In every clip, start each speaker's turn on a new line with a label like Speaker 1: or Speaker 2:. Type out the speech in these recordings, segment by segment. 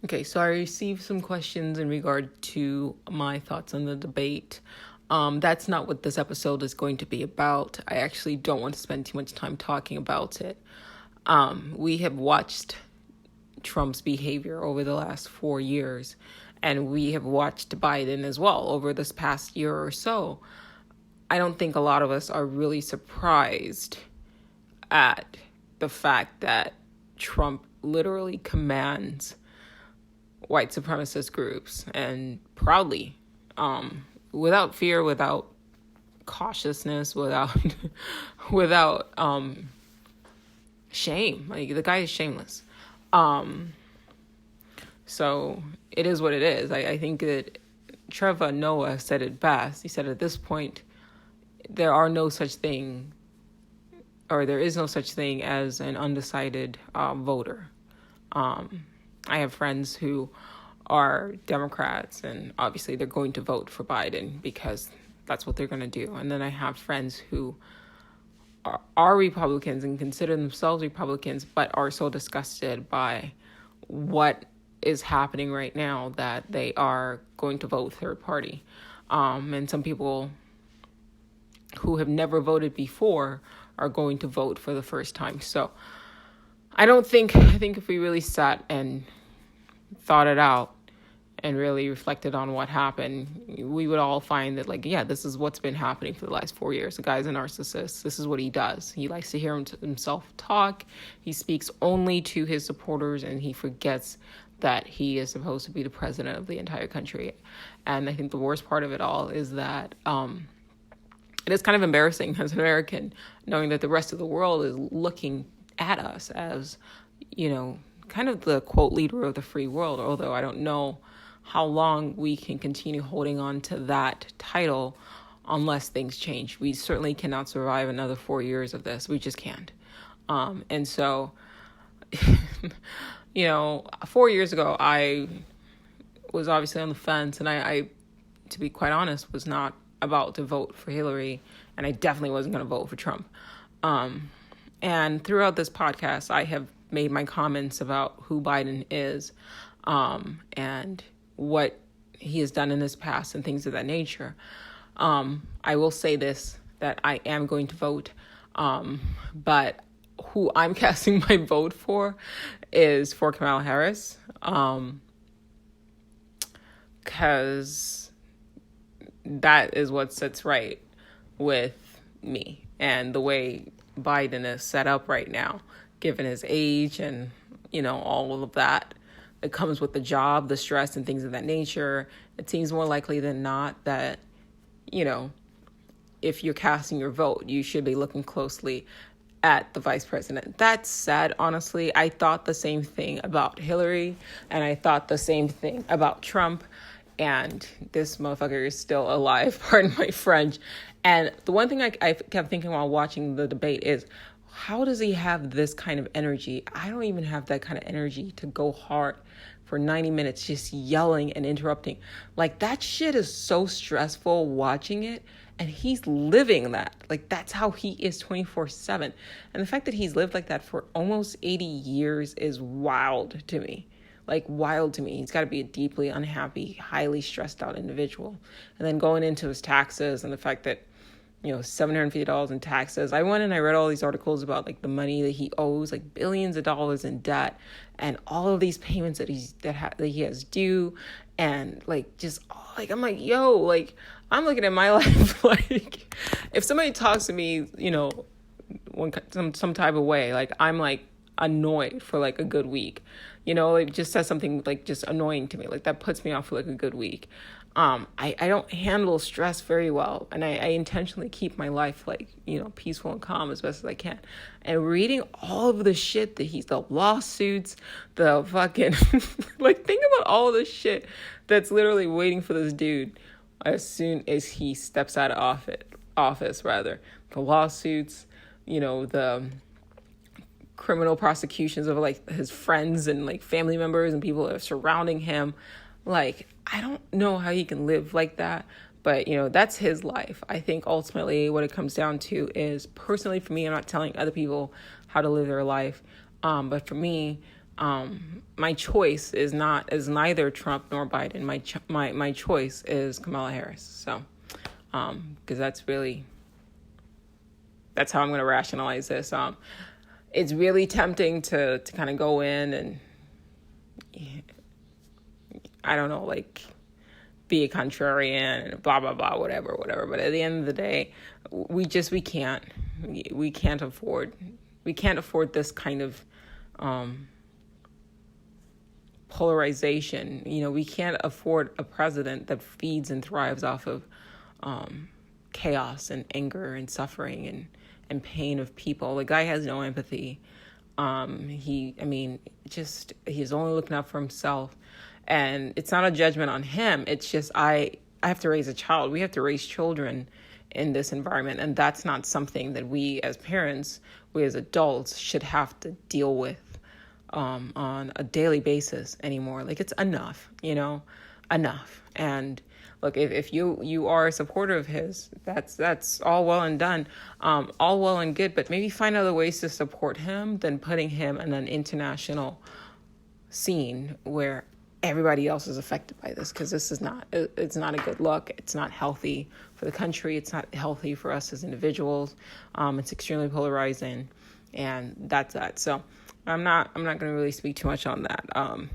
Speaker 1: Okay, so I received some questions in regard to my thoughts on the debate. That's not what this episode is going to be about. I actually don't want to spend too much time talking about it. We have watched Trump's behavior over the last 4 years, and we have watched Biden as well over this past year or so. I don't think a lot of us are really surprised at the fact that Trump literally commands white supremacist groups and proudly, without fear, without cautiousness, without shame. Like, the guy is shameless. So it is what it is. I think that Trevor Noah said it best. He said, at this point, there is no such thing as an undecided voter. I have friends who are Democrats, and obviously they're going to vote for Biden because that's what they're going to do. And then I have friends who are Republicans and consider themselves Republicans, but are so disgusted by what is happening right now that they are going to vote third party. And some people who have never voted before are going to vote for the first time. So I think if we really sat and thought it out and really reflected on what happened, we would all find that, like, yeah, this is what's been happening for the last 4 years. The guy's a narcissist. This is what he does. He likes to hear himself talk. He speaks only to his supporters, and he forgets that he is supposed to be the president of the entire country. And I think the worst part of it all is that it is kind of embarrassing as an American, knowing that the rest of the world is looking at us as, kind of the quote leader of the free world, although I don't know how long we can continue holding on to that title unless things change. We certainly cannot survive another 4 years of this. We just can't. And so, 4 years ago, I was obviously on the fence, and I, to be quite honest, was not about to vote for Hillary, and I definitely wasn't going to vote for Trump. And throughout this podcast, I have made my comments about who Biden is, and what he has done in his past and things of that nature. I will say this, that I am going to vote, but who I'm casting my vote for is for Kamala Harris, because that is what sits right with me and the way Biden is set up right now, given his age and, all of that comes with the job, the stress and things of that nature. It seems more likely than not that, if you're casting your vote, you should be looking closely at the vice president. That said, honestly, I thought the same thing about Hillary, and I thought the same thing about Trump, and this motherfucker is still alive, pardon my French. And the one thing I kept thinking while watching the debate is, how does he have this kind of energy? I don't even have that kind of energy to go hard for 90 minutes just yelling and interrupting. Like, that shit is so stressful watching it, and he's living that. Like, that's how he is 24/7. And the fact that he's lived like that for almost 80 years is wild to me. Like, wild to me. He's got to be a deeply unhappy, highly stressed out individual. And then going into his taxes and the fact that, $750 in taxes. I went and I read all these articles about, like, the money that he owes, like billions of dollars in debt, and all of these payments that he has due, and I'm like, yo, like, I'm looking at my life like, if somebody talks to me, some type of way, like, I'm like annoyed for like a good week, like, just says something like just annoying to me, like that puts me off for like a good week. I don't handle stress very well, and I intentionally keep my life like, peaceful and calm as best as I can. And reading all of the shit that the lawsuits, the fucking, like, think about all the shit that's literally waiting for this dude as soon as he steps out of office, the lawsuits, the criminal prosecutions of like his friends and like family members and people that are surrounding him. Like, I don't know how he can live like that, but that's his life. I think ultimately what it comes down to is, personally for me, I'm not telling other people how to live their life, but for me, My choice is neither Trump nor Biden. My choice is Kamala Harris. So, because that's how I'm going to rationalize this. It's really tempting to kind of go in and, I don't know, like, be a contrarian and blah, blah, blah, whatever. But at the end of the day, we can't afford this kind of, polarization. We can't afford a president that feeds and thrives off of, chaos and anger and suffering and pain of people. The guy has no empathy. He's only looking out for himself. And it's not a judgment on him. It's just, I have to raise a child. We have to raise children in this environment. And that's not something that we as parents, we as adults should have to deal with on a daily basis anymore. Like, it's enough, enough. And look, if you are a supporter of his, that's all well and done, all well and good, but maybe find other ways to support him than putting him in an international scene where everybody else is affected by this, because it's not a good look. It's not healthy for the country. It's not healthy for us as individuals. It's extremely polarizing, and that's that. So I'm not going to really speak too much on that.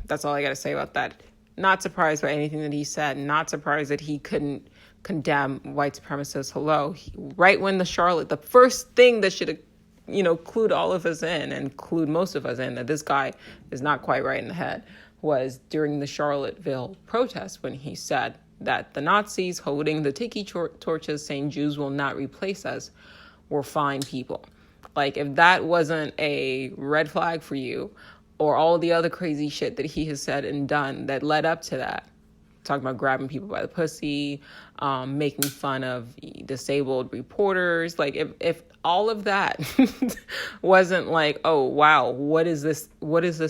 Speaker 1: That's all I got to say about that. Not surprised by anything that he said. Not surprised that he couldn't condemn white supremacists. Right when the first thing that should have, clued all of us in and clued most of us in that this guy is not quite right in the head, was during the Charlottesville protest, when he said that the Nazis holding the tiki torches saying Jews will not replace us were fine people. Like, if that wasn't a red flag for you, or all the other crazy shit that he has said and done that led up to that, talking about grabbing people by the pussy, making fun of disabled reporters, like, if all of that wasn't like, oh wow, what is this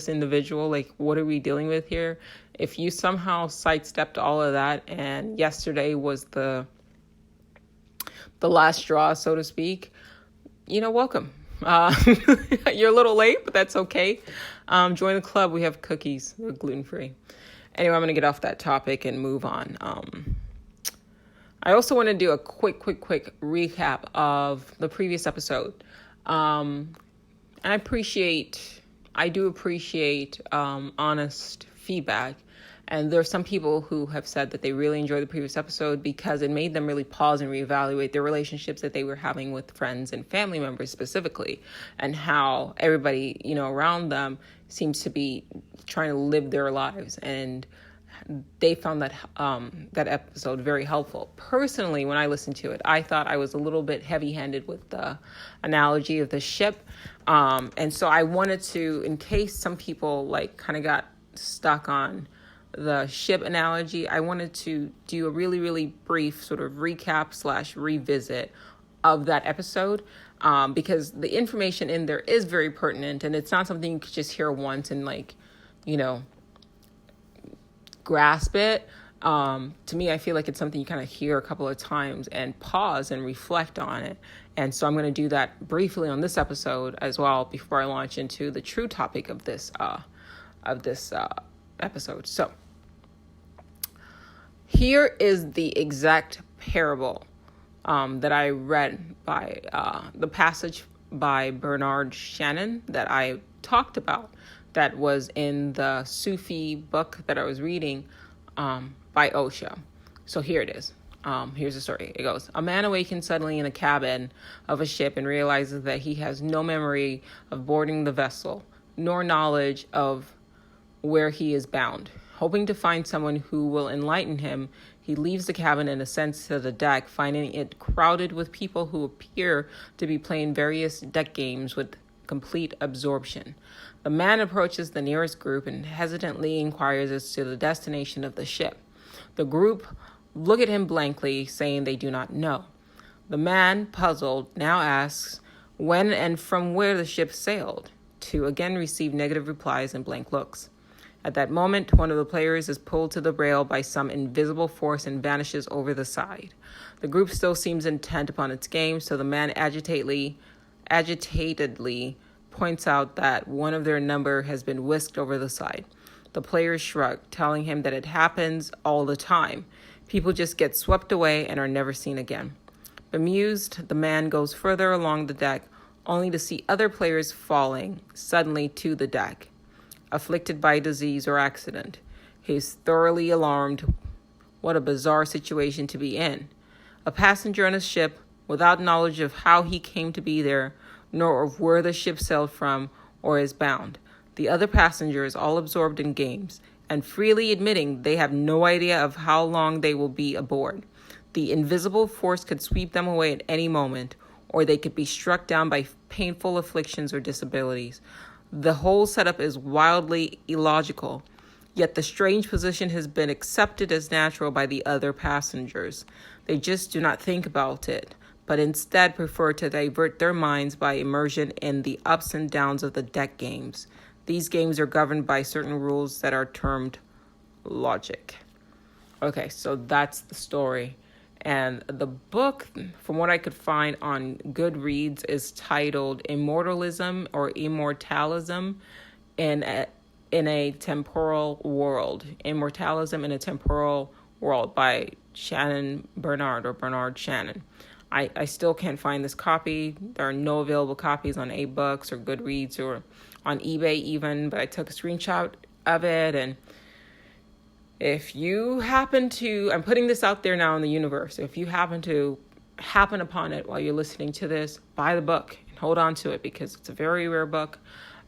Speaker 1: individual, like, what are we dealing with here? If you somehow sidestepped all of that and yesterday was the last straw, so to speak, welcome. You're a little late, but that's okay. Join the club. We have cookies. They're gluten-free. Anyway, I'm going to get off that topic and move on. I also want to do a quick recap of the previous episode. And I do appreciate honest feedback. And there are some people who have said that they really enjoyed the previous episode because it made them really pause and reevaluate their relationships that they were having with friends and family members specifically, and how everybody, around them seems to be trying to live their lives. And they found that episode very helpful. Personally, when I listened to it, I thought I was a little bit heavy-handed with the analogy of the ship. And so I wanted to, in case some people kind of got stuck on the ship analogy, I wanted to do a really, really brief sort of recap / revisit of that episode, because the information in there is very pertinent, and it's not something you could just hear once and grasp it. To me, I feel like it's something you kind of hear a couple of times and pause and reflect on it. And so I'm going to do that briefly on this episode as well before I launch into the true topic of this episode. So here is the exact parable that I read by the passage by Bernard Shannon that I talked about, that was in the Sufi book that I was reading by Osho. So here it is. Here's the story. It goes: a man awakens suddenly in a cabin of a ship and realizes that he has no memory of boarding the vessel, nor knowledge of where he is bound. Hoping to find someone who will enlighten him, he leaves the cabin and ascends to the deck, finding it crowded with people who appear to be playing various deck games with complete absorption. The man approaches the nearest group and hesitantly inquires as to the destination of the ship. The group look at him blankly, saying they do not know. The man, puzzled, now asks when and from where the ship sailed, to again receive negative replies and blank looks. At that moment, one of the players is pulled to the rail by some invisible force and vanishes over the side. The group still seems intent upon its game, so the man agitatedly points out that one of their number has been whisked over the side. The players shrug, telling him that it happens all the time. People just get swept away and are never seen again. Bemused, the man goes further along the deck, only to see other players falling suddenly to the deck, afflicted by disease or accident. He's thoroughly alarmed. What a bizarre situation to be in. A passenger on a ship without knowledge of how he came to be there, nor of where the ship sailed from or is bound. The other passengers all absorbed in games and freely admitting they have no idea of how long they will be aboard. The invisible force could sweep them away at any moment, or they could be struck down by painful afflictions or disabilities. The whole setup is wildly illogical, yet the strange position has been accepted as natural by the other passengers. They just do not think about it, but instead prefer to divert their minds by immersion in the ups and downs of the deck games. These games are governed by certain rules that are termed logic. Okay, so that's the story. And the book, from what I could find on Goodreads, is titled Immortalism or Immortalism in a Temporal World. Immortalism in a Temporal World by Bernard Shannon. I still can't find this copy. There are no available copies on A-Books or Goodreads or on eBay even, but I took a screenshot of it. And if you happen to, I'm putting this out there now in the universe, if you happen upon it while you're listening to this, buy the book and hold on to it because it's a very rare book.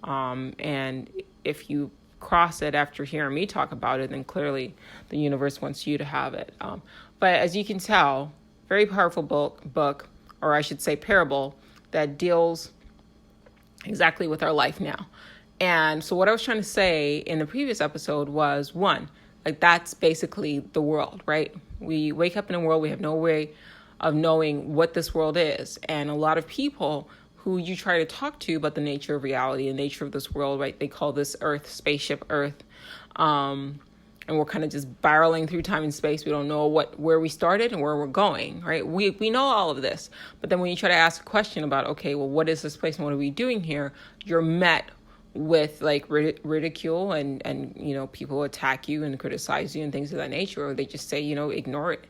Speaker 1: And if you cross it after hearing me talk about it, then clearly the universe wants you to have it. But as you can tell, very powerful book, or I should say parable, that deals exactly with our life now. And so what I was trying to say in the previous episode was, one, like that's basically the world, right? We wake up in a world, we have no way of knowing what this world is. And a lot of people who you try to talk to about the nature of reality and nature of this world, right? They call this Earth, spaceship Earth. And we're kind of just barreling through time and space. We don't know where we started and where we're going, right? We know all of this. But then when you try to ask a question about, okay, well, what is this place and what are we doing here? You're met with like ridicule and people attack you and criticize you and things of that nature, or they just say, ignore it,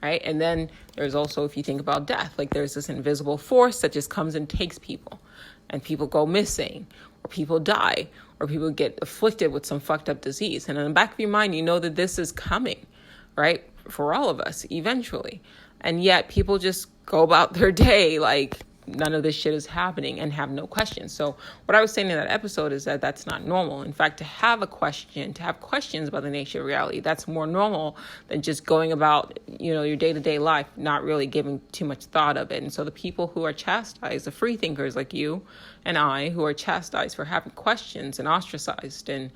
Speaker 1: right? And then there's also, if you think about death, like there's this invisible force that just comes and takes people, and people go missing, or people die, or people get afflicted with some fucked up disease. And in the back of your mind, you know that this is coming, right? For all of us, eventually. And yet people just go about their day like none of this shit is happening and have no questions. So what I was saying in that episode is that that's not normal. In fact, to have questions about the nature of reality, that's more normal than just going about, your day-to-day life, not really giving too much thought of it. And so the people who are chastised, the free thinkers like you and I, who are chastised for having questions and ostracized and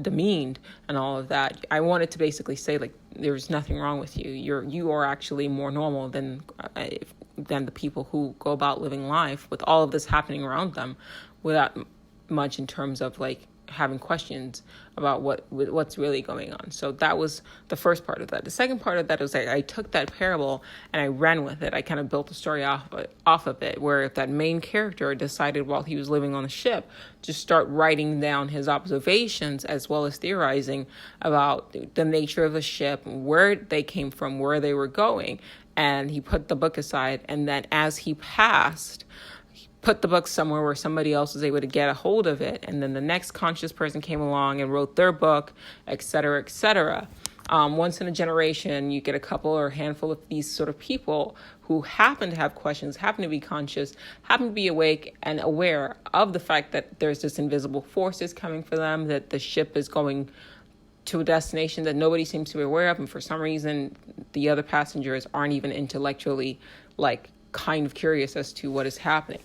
Speaker 1: demeaned and all of that, I wanted to basically say, like, there's nothing wrong with you. You are actually more normal than the people who go about living life with all of this happening around them without much in terms of like having questions about what's really going on. So that was the first part of that. The second part of that was I took that parable and I ran with it. I kind of built a story off of it, where if that main character decided while he was living on the ship to start writing down his observations as well as theorizing about the nature of the ship, where they came from, where they were going, and he put the book aside, and then as he passed, put the book somewhere where somebody else was able to get a hold of it, and then the next conscious person came along and wrote their book, et cetera, et cetera. Once in a generation, you get a couple or a handful of these sort of people who happen to have questions, happen to be conscious, happen to be awake and aware of the fact that there's this invisible forces coming for them, that the ship is going to a destination that nobody seems to be aware of, and for some reason, the other passengers aren't even intellectually, like, kind of curious as to what is happening.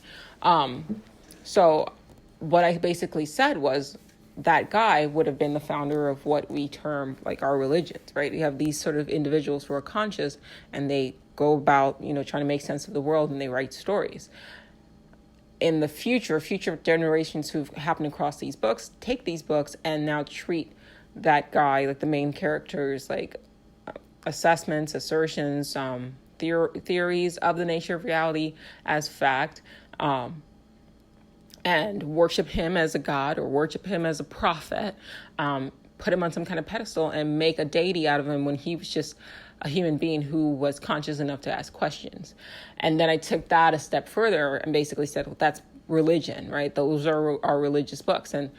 Speaker 1: So what I basically said was that guy would have been the founder of what we term like our religions, right? You have these sort of individuals who are conscious and they go about, trying to make sense of the world, and they write stories. In the future generations who've happened across these books, take these books and now treat that guy, like the main characters, like assessments, assertions, theories of the nature of reality as fact, and worship him as a god or worship him as a prophet, put him on some kind of pedestal and make a deity out of him when he was just a human being who was conscious enough to ask questions. And then I took that a step further and basically said, well, that's religion, right? Those are our religious books. And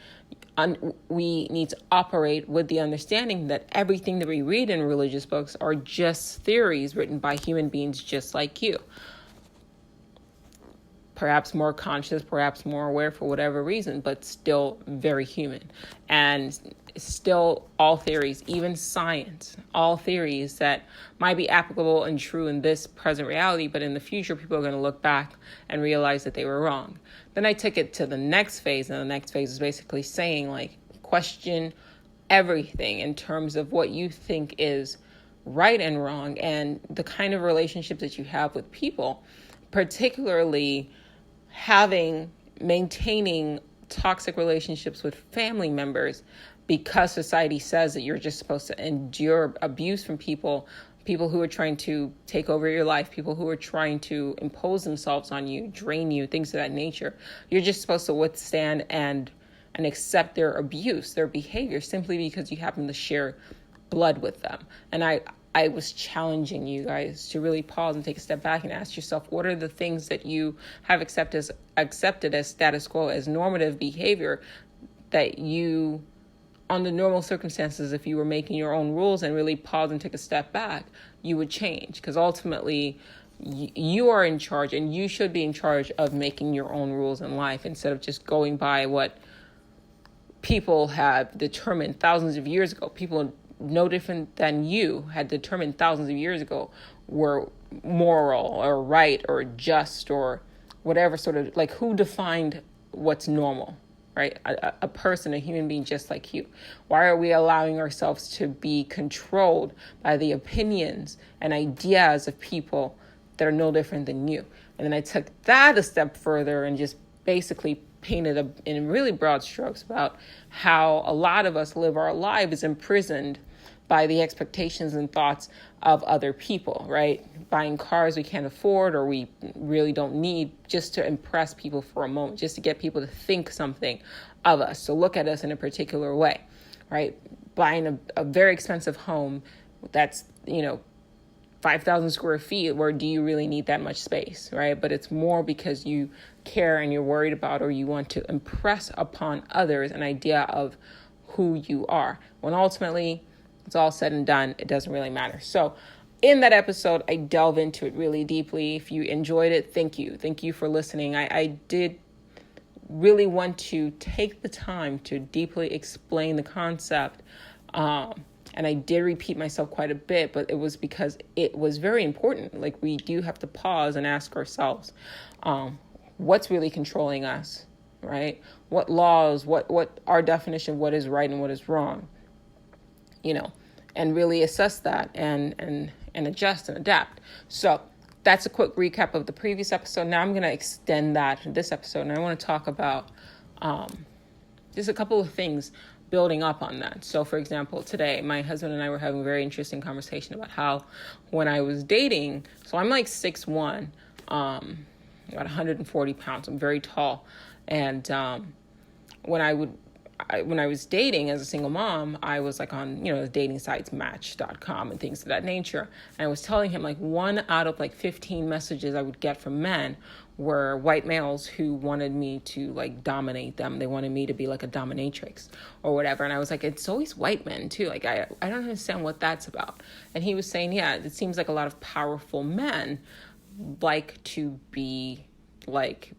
Speaker 1: we need to operate with the understanding that everything that we read in religious books are just theories written by human beings just like you. Perhaps more conscious, perhaps more aware for whatever reason, but still very human. And still all theories, even science, all theories that might be applicable and true in this present reality, but in the future, people are going to look back and realize that they were wrong. Then I took it to the next phase, and the next phase is basically saying, like, question everything in terms of what you think is right and wrong, and the kind of relationships that you have with people, particularly maintaining toxic relationships with family members because society says that you're just supposed to endure abuse from people who are trying to take over your life, people who are trying to impose themselves on you, drain you, things of that nature. You're just supposed to withstand and accept their abuse, their behavior, simply because you happen to share blood with them. And I was challenging you guys to really pause and take a step back and ask yourself, what are the things that you have accepted as status quo, as normative behavior that you, under normal circumstances, if you were making your own rules and really pause and take a step back, you would change. Because ultimately, you are in charge, and you should be in charge of making your own rules in life instead of just going by what people have determined thousands of years ago. People no different than you had determined thousands of years ago were moral or right or just or whatever sort of, like, who defined what's normal, right? A person, a human being just like you. Why are we allowing ourselves to be controlled by the opinions and ideas of people that are no different than you? And then I took that a step further and just basically painted in really broad strokes about how a lot of us live our lives imprisoned by the expectations and thoughts of other people, right? Buying cars we can't afford or we really don't need, just to impress people for a moment, just to get people to think something of us, to look at us in a particular way, right? Buying a very expensive home that's, 5,000 square feet, where do you really need that much space, right? But it's more because you care and you're worried about, or you want to impress upon others an idea of who you are. When ultimately it's all said and done, it doesn't really matter. So in that episode, I delve into it really deeply. If you enjoyed it, thank you. Thank you for listening. I did really want to take the time to deeply explain the concept. And I did repeat myself quite a bit, but it was because it was very important. Like, we do have to pause and ask ourselves, what's really controlling us, right? What laws, what our definition of what is right and what is wrong, and really assess that and adjust and adapt. So that's a quick recap of the previous episode. Now I'm going to extend that to this episode, and I want to talk about just a couple of things building up on that. So, for example, today, my husband and I were having a very interesting conversation about how when I was dating, so I'm like 6'1", about 140 pounds. I'm very tall. And when I was dating as a single mom, I was like on, the dating sites, Match.com and things of that nature. And I was telling him, like, 1 out of like 15 messages I would get from men were white males who wanted me to, like, dominate them. They wanted me to be like a dominatrix or whatever. And I was like, it's always white men too. Like, I don't understand what that's about. And he was saying, yeah, it seems like a lot of powerful men like to be, like,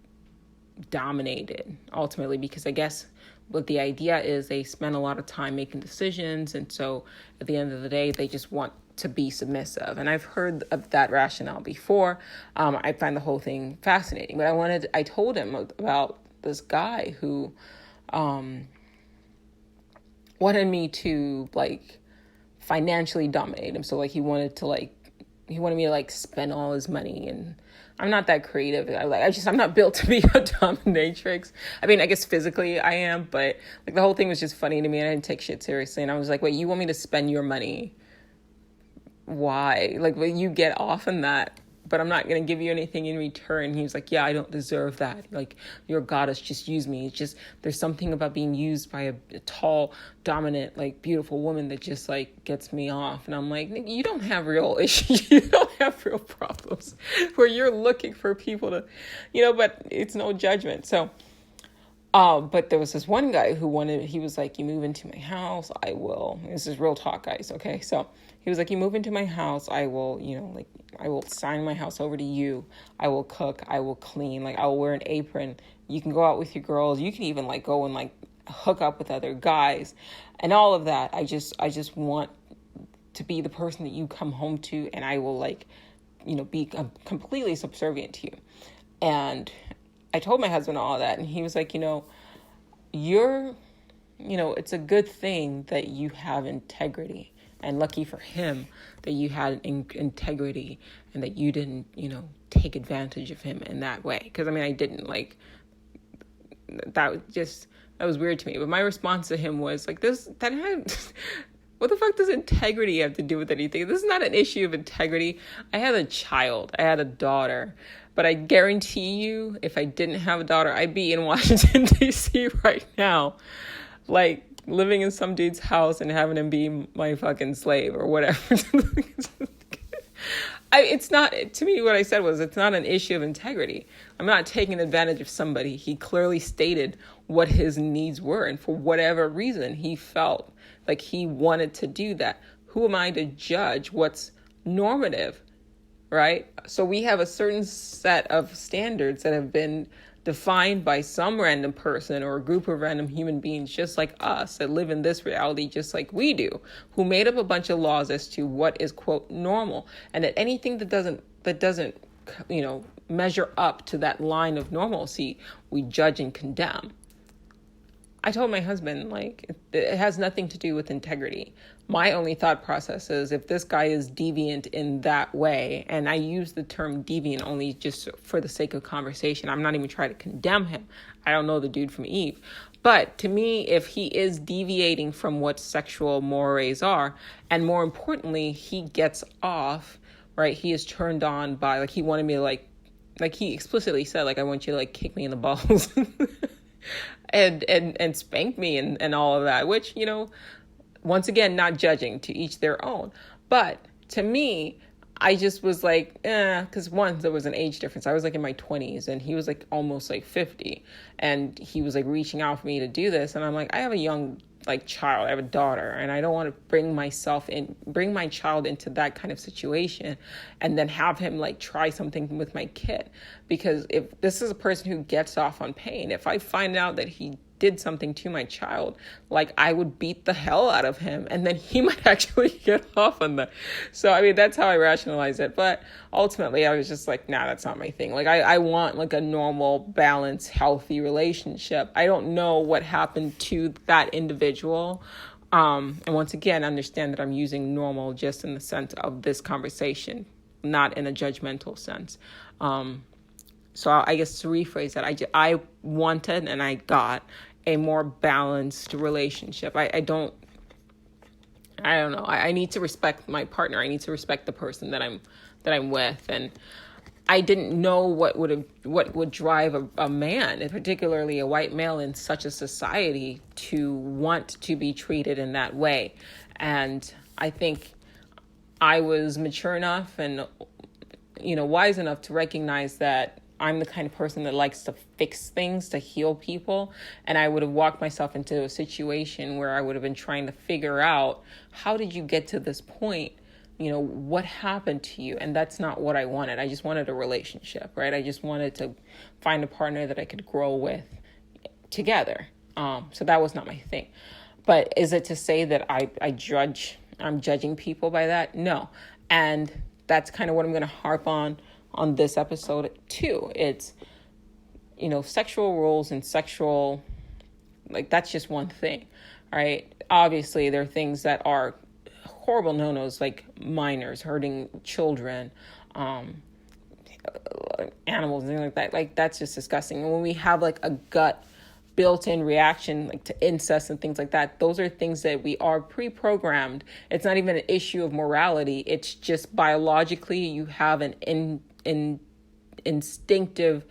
Speaker 1: dominated ultimately, because I guess what the idea is, they spend a lot of time making decisions, and so at the end of the day, they just want to be submissive. And I've heard of that rationale before. I find the whole thing fascinating, but I told him about this guy who wanted me to, like, financially dominate him. So, like, he wanted me to, like, spend all his money, and I'm not that creative. I'm not built to be a dominatrix. I mean, I guess physically I am, but, like, the whole thing was just funny to me, and I didn't take shit seriously. And I was like, wait, you want me to spend your money? Why? Like, will you get off on that? but I'm not going to give you anything in return. He was like, yeah, I don't deserve that. Like, you're a goddess, just use me. It's just, there's something about being used by a tall, dominant, like, beautiful woman that just, like, gets me off. And I'm like, you don't have real issues. You don't have real problems where you're looking for people to, but it's no judgment. So, but there was this one guy who he was like, you move into my house, I will. This is real talk, guys, okay? So he was like, you move into my house, I will, I will sign my house over to you. I will cook, I will clean, like, I will wear an apron. You can go out with your girls. You can even, like, go and, like, hook up with other guys and all of that. I just want to be the person that you come home to, and I will, like, be completely subservient to you. And I told my husband all of that, and he was like, it's a good thing that you have integrity, and lucky for him that you had integrity and that you didn't, take advantage of him in that way. Because, I didn't, like, that was weird to me. But my response to him was like, what the fuck does integrity have to do with anything? This is not an issue of integrity. I had a child. I had a daughter. But I guarantee you, if I didn't have a daughter, I'd be in Washington, D.C. right now, like, living in some dude's house and having him be my fucking slave or whatever. It's not, to me, what I said was, it's not an issue of integrity. I'm not taking advantage of somebody. He clearly stated what his needs were, and for whatever reason, he felt like he wanted to do that. Who am I to judge what's normative, right? So we have a certain set of standards that have been defined by some random person or a group of random human beings just like us that live in this reality just like we do, who made up a bunch of laws as to what is, quote, normal. And that anything that doesn't measure up to that line of normalcy, we judge and condemn. I told my husband, like, it has nothing to do with integrity. My only thought process is, if this guy is deviant in that way, and I use the term deviant only just for the sake of conversation, I'm not even trying to condemn him. I don't know the dude from Eve. But to me, if he is deviating from what sexual mores are, and more importantly, he gets off, right? He is turned on by, like, he wanted me to, like he explicitly said, like, I want you to, like, kick me in the balls. and spank me and all of that, which, once again, not judging, to each their own. But to me, I just was like, because one, there was an age difference. I was like in my 20s and he was like almost like 50, and he was like reaching out for me to do this. And I'm like, I have a young child, I have a daughter, and I don't want to bring my child into that kind of situation and then have him like try something with my kid. Because if this is a person who gets off on pain, if I find out that he did something to my child, like, I would beat the hell out of him, and then he might actually get off on that. So, that's how I rationalize it. But ultimately, I was just like, nah, that's not my thing. Like, I want like a normal, balanced, healthy relationship. I don't know what happened to that individual. And once again, understand that I'm using normal just in the sense of this conversation, not in a judgmental sense. So I guess to rephrase that, I wanted and I got a more balanced relationship. I don't know. I need to respect my partner. I need to respect the person that I'm with. And I didn't know what would drive a man, and particularly a white male in such a society, to want to be treated in that way. And I think I was mature enough and, wise enough to recognize that I'm the kind of person that likes to fix things, to heal people. And I would have walked myself into a situation where I would have been trying to figure out, how did you get to this point? What happened to you? And that's not what I wanted. I just wanted a relationship, right? I just wanted to find a partner that I could grow with together. So that was not my thing. But is it to say that I'm judging people by that? No. And that's kind of what I'm going to harp on this episode too. It's, sexual roles and sexual, like, that's just one thing, right? Obviously, there are things that are horrible no-nos, like minors, hurting children, animals, and things like that. Like, that's just disgusting. And when we have like a gut built-in reaction like to incest and things like that. Those are things that we are pre-programmed. It's not even an issue of morality. It's just biologically you have an instinctive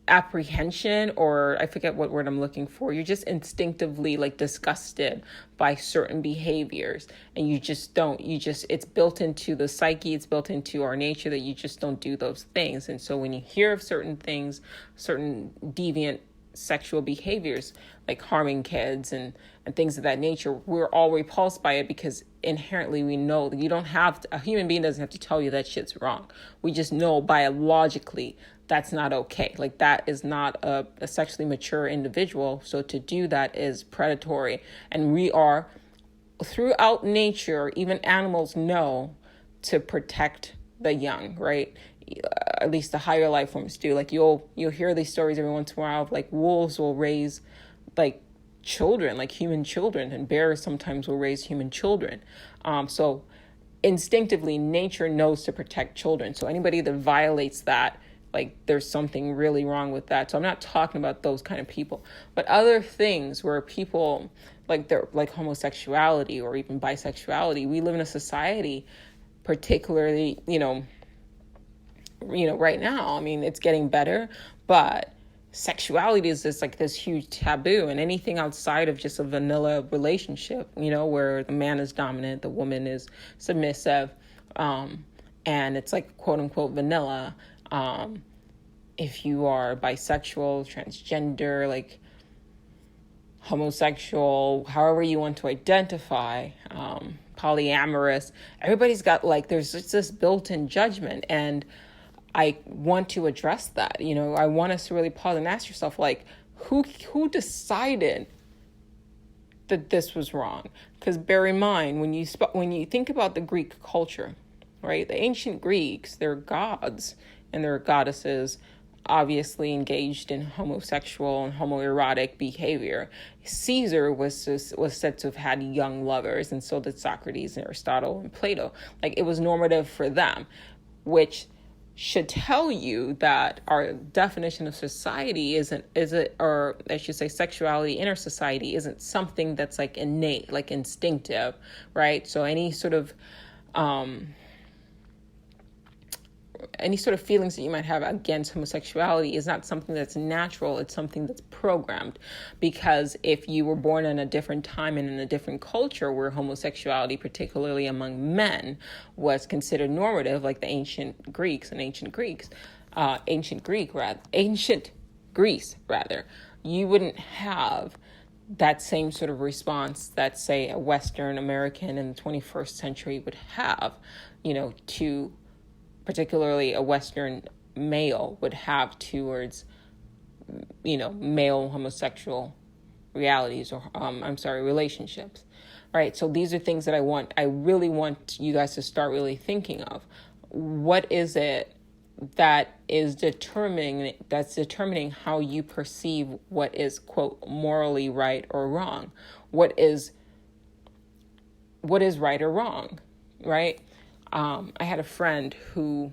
Speaker 1: apprehension, or I forget what word I'm looking for. You're just instinctively like disgusted by certain behaviors, and it's built into the psyche, it's built into our nature that you just don't do those things. And so when you hear of certain things, certain deviant sexual behaviors like harming kids and things of that nature, we're all repulsed by it because inherently we know that a human being doesn't have to tell you that shit's wrong. We just know biologically that's not okay. Like, that is not a sexually mature individual. So to do that is predatory. And we are, throughout nature, even animals know to protect the young, right? At least the higher life forms do. Like, you'll hear these stories every once in a while of like wolves will raise like children, like human children, and bears sometimes will raise human children. So instinctively, nature knows to protect children. So anybody that violates that, like, there's something really wrong with that. So I'm not talking about those kind of people, but other things where people like they're like homosexuality or even bisexuality. We live in a society, particularly, right now, I mean, it's getting better, but sexuality is just like this huge taboo, and anything outside of just a vanilla relationship, where the man is dominant, the woman is submissive, and it's like quote unquote vanilla. If you are bisexual, transgender, like homosexual, however you want to identify, polyamorous, everybody's got there's just this built-in judgment. And I want to address that. I want us to really pause and ask yourself, who decided that this was wrong? Because bear in mind, when you think about the Greek culture, right? The ancient Greeks, their gods and their goddesses obviously engaged in homosexual and homoerotic behavior. Caesar was said to have had young lovers, and so did Socrates and Aristotle and Plato. It was normative for them, which should tell you that our definition of society or I should say sexuality in our society isn't something that's innate, instinctive, right? So any sort of feelings that you might have against homosexuality is not something that's natural. It's something that's programmed, because if you were born in a different time and in a different culture where homosexuality, particularly among men, was considered normative, like the ancient Greece, ancient Greece, you wouldn't have that same sort of response that, say, a Western American in the 21st century would have, to particularly a Western male would have towards, male homosexual realities or, relationships, right? So these are things that I really want you guys to start really thinking of. What is it that is determining how you perceive what is, quote, morally right or wrong? What is right or wrong, right? I had a friend who,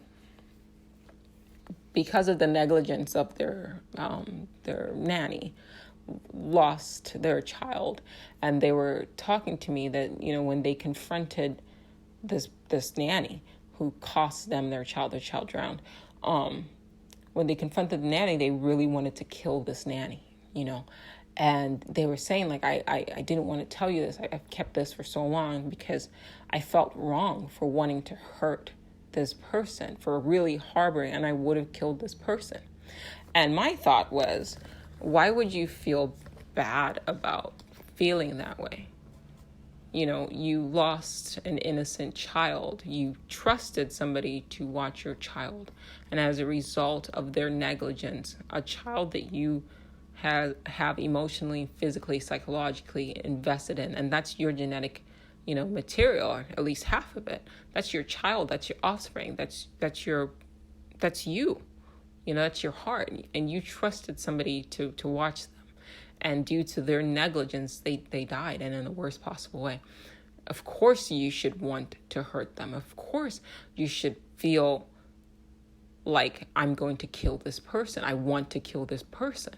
Speaker 1: because of the negligence of their nanny, lost their child. And they were talking to me that, when they confronted this nanny who cost them their child drowned, when they confronted the nanny, they really wanted to kill this nanny, And they were saying, I didn't want to tell you this. I've kept this for so long because I felt wrong for wanting to hurt this person, for really harboring, and I would have killed this person. And my thought was, why would you feel bad about feeling that way? You lost an innocent child. You trusted somebody to watch your child. And as a result of their negligence, a child that you have emotionally, physically, psychologically invested in, and that's your genetic, material, or at least half of it. That's your child. That's your offspring. That's you. That's your heart. And you trusted somebody to watch them, and due to their negligence, they died, and in the worst possible way. Of course, you should want to hurt them. Of course, you should feel like, I'm going to kill this person. I want to kill this person.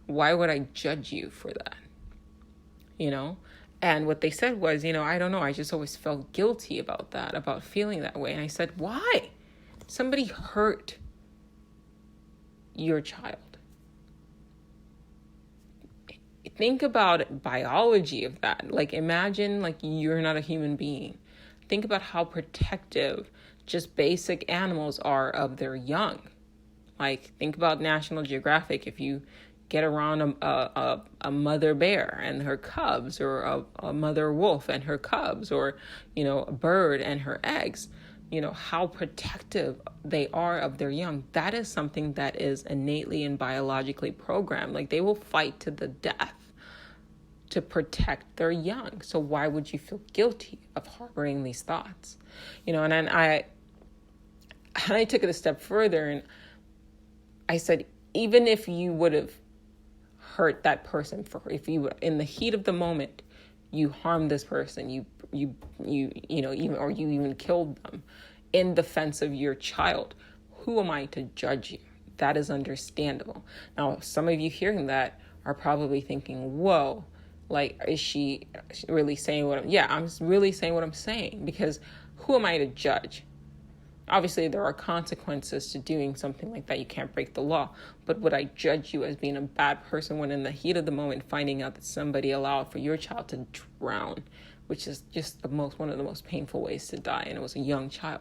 Speaker 1: Why would I judge you for that? And what they said was, I don't know. I just always felt guilty about that, about feeling that way. And I said, why? Somebody hurt your child. Think about biology of that. Like, imagine like you're not a human being. Think about how protective just basic animals are of their young. Like, think about National Geographic. If you get around a mother bear and her cubs, or a mother wolf and her cubs, or, a bird and her eggs, how protective they are of their young. That is something that is innately and biologically programmed. Like, they will fight to the death to protect their young. So why would you feel guilty of harboring these thoughts? And then I took it a step further, and I said, even if you would have hurt that person, if you, in the heat of the moment, you harmed this person, you even killed them in defense of your child, who am I to judge you? That is understandable. Now, some of you hearing that are probably thinking, whoa, like, is she really saying I'm really saying what I'm saying, because who am I to judge? Obviously, there are consequences to doing something like that. You can't break the law. But would I judge you as being a bad person when in the heat of the moment finding out that somebody allowed for your child to drown, which is just one of the most painful ways to die, and it was a young child?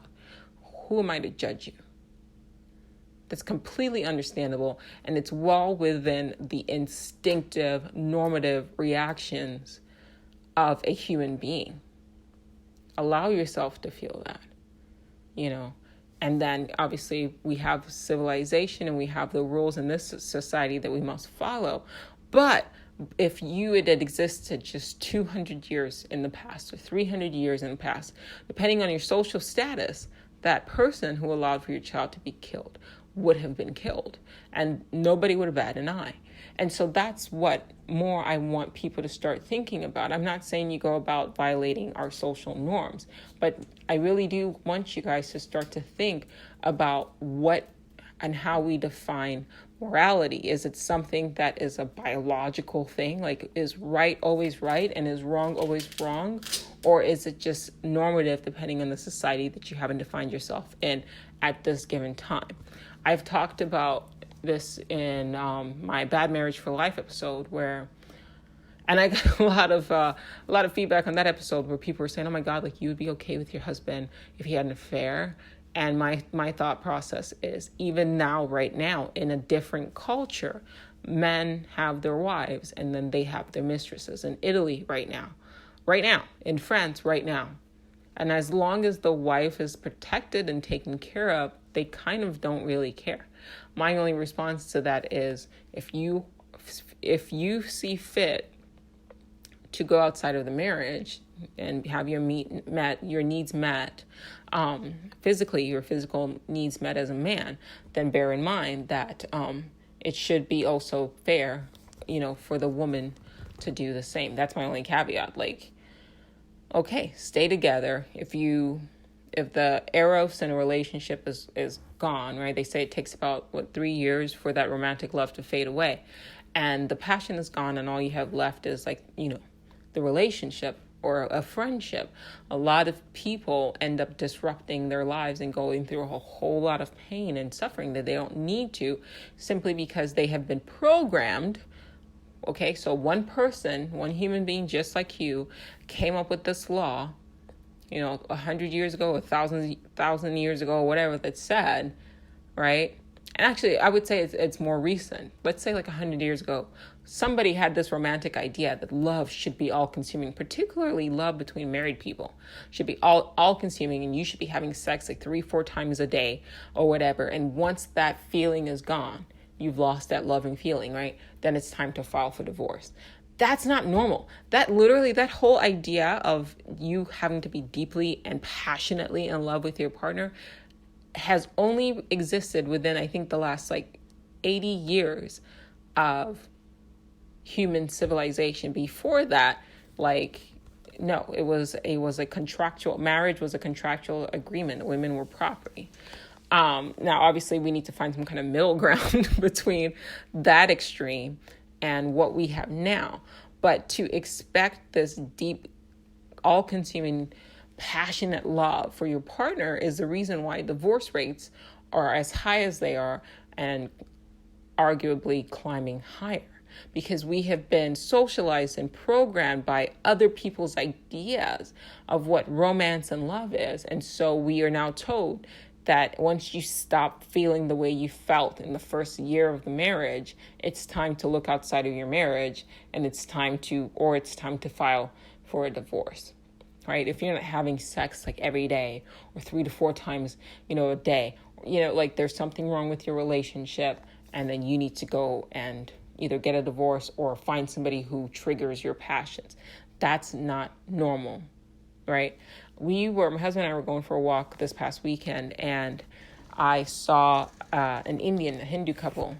Speaker 1: Who am I to judge you? That's completely understandable, and it's well within the instinctive, normative reactions of a human being. Allow yourself to feel that. And then obviously we have civilization and we have the rules in this society that we must follow. But if you had existed just 200 years in the past or 300 years in the past, depending on your social status, that person who allowed for your child to be killed would have been killed, and nobody would have batted an eye. And so that's what more I want people to start thinking about. I'm not saying you go about violating our social norms, but I really do want you guys to start to think about what and how we define morality. Is it something that is a biological thing, like is right always right and is wrong always wrong? Or is it just normative depending on the society that you happen to find yourself in at this given time? I've talked about this in my Bad Marriage for Life episode, and I got a lot of feedback on that episode where people were saying, oh my God, like, you would be okay with your husband if he had an affair. And my thought process is, even now, right now, in a different culture, men have their wives and then they have their mistresses. In Italy right now, in France right now. And as long as the wife is protected and taken care of, they kind of don't really care. My only response to that is, if you see fit to go outside of the marriage and have your needs met, physically, your physical needs met as a man, then bear in mind that it should be also fair, for the woman to do the same. That's my only caveat. Like, okay, stay together. If the eros in a relationship is gone, right? They say it takes about 3 years for that romantic love to fade away, and the passion is gone, and all you have left is the relationship or a friendship. A lot of people end up disrupting their lives and going through a whole lot of pain and suffering that they don't need to, simply because they have been programmed. Okay, so one person, one human being just like you, came up with this law, 100 years ago, 1,000 years ago, whatever, that said, right? And actually, I would say it's more recent. Let's say 100 years ago, somebody had this romantic idea that love should be all-consuming, particularly love between married people should be all-consuming, and you should be having sex 3-4 times a day or whatever. And once that feeling is gone, you've lost that loving feeling, right? Then it's time to file for divorce. That's not normal. That whole idea of you having to be deeply and passionately in love with your partner has only existed within, I think, the last 80 years of human civilization. Before that, no, it was a contractual, marriage was a contractual agreement. Women were property. Now, obviously, we need to find some kind of middle ground between that extreme and what we have now. But to expect this deep, all-consuming, passionate love for your partner is the reason why divorce rates are as high as they are, and arguably climbing higher, because we have been socialized and programmed by other people's ideas of what romance and love is. And so we are now told that once you stop feeling the way you felt in the first year of the marriage, it's time to look outside of your marriage, and it's time to file for a divorce, right? If you're not having sex like every day or 3 to 4 times, a day, like there's something wrong with your relationship, and then you need to go and either get a divorce or find somebody who triggers your passions. That's not normal, right? My husband and I were going for a walk this past weekend, and I saw a Hindu couple,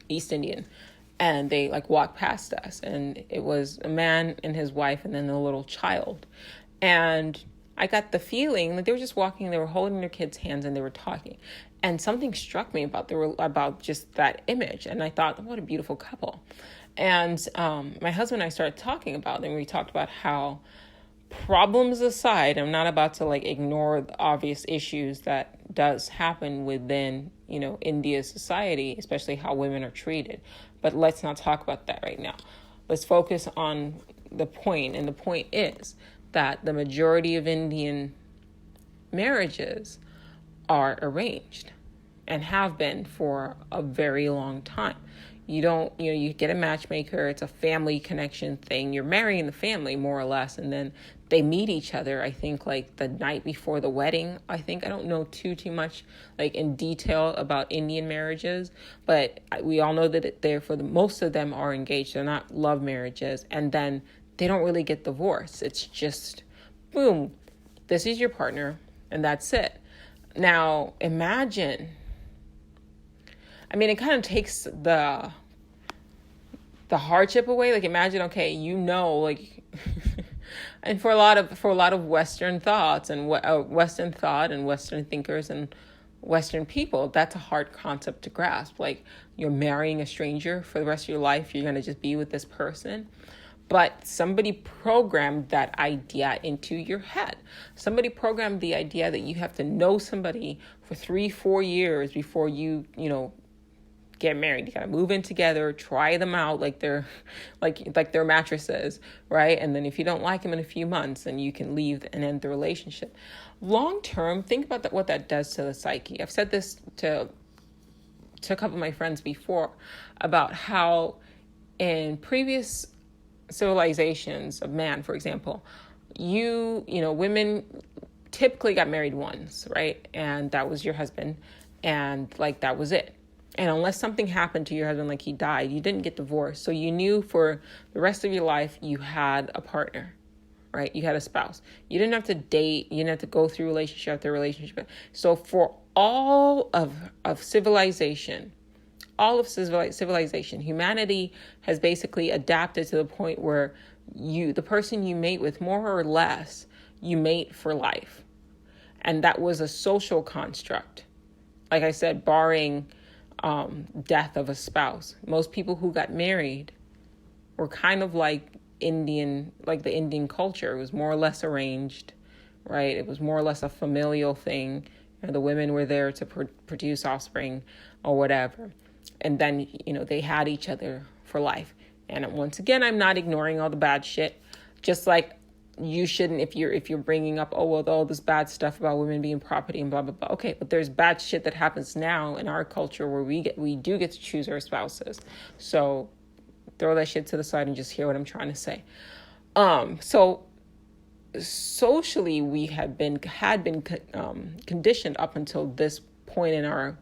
Speaker 1: East Indian, and they walked past us, and it was a man and his wife and then a little child. And I got the feeling that they were just walking, they were holding their kids' hands, and they were talking. And something struck me about just that image. And I thought, what a beautiful couple. And my husband and I started talking about them. We talked about how, problems aside, I'm not about to ignore the obvious issues that does happen within, India's society, especially how women are treated. But let's not talk about that right now. Let's focus on the point. And the point is that the majority of Indian marriages are arranged and have been for a very long time. You get a matchmaker, it's a family connection thing. You're marrying the family more or less, and then they meet each other, I think, the night before the wedding. I don't know too much in detail about Indian marriages, but we all know that most of them are engaged. They're not love marriages, and then they don't really get divorced. It's just, boom, this is your partner, and that's it. Now, imagine, it kind of takes the hardship away. Imagine, okay, and for a lot of Western thoughts and Western thought and Western thinkers and Western people, that's a hard concept to grasp. You're marrying a stranger for the rest of your life. You're going to just be with this person. But somebody programmed that idea into your head. Somebody programmed the idea that you have to know somebody for 3-4 years before you get married. You gotta move in together, try them out like they're mattresses, right? And then if you don't like them in a few months, then you can leave and end the relationship. Long term, think about what that does to the psyche. I've said this to a couple of my friends before about how in previous civilizations of man, for example, women typically got married once, right? And that was your husband, and that was it. And unless something happened to your husband, he died, you didn't get divorced. So you knew for the rest of your life you had a partner, right? You had a spouse. You didn't have to date. You didn't have to go through relationship after relationship. So for all of civilization, humanity has basically adapted to the point where the person you mate with, more or less, you mate for life. And that was a social construct. Like I said, barring death of a spouse. Most people who got married were kind of like the Indian culture. It was more or less arranged, right? It was more or less a familial thing. The women were there to produce offspring or whatever. And then, they had each other for life. And once again, I'm not ignoring all the bad shit. Just like you shouldn't, if you're bringing up, all this bad stuff about women being property and blah, blah, blah. Okay, but there's bad shit that happens now in our culture where we do get to choose our spouses. So throw that shit to the side and just hear what I'm trying to say. So socially, we had been conditioned up until this point in our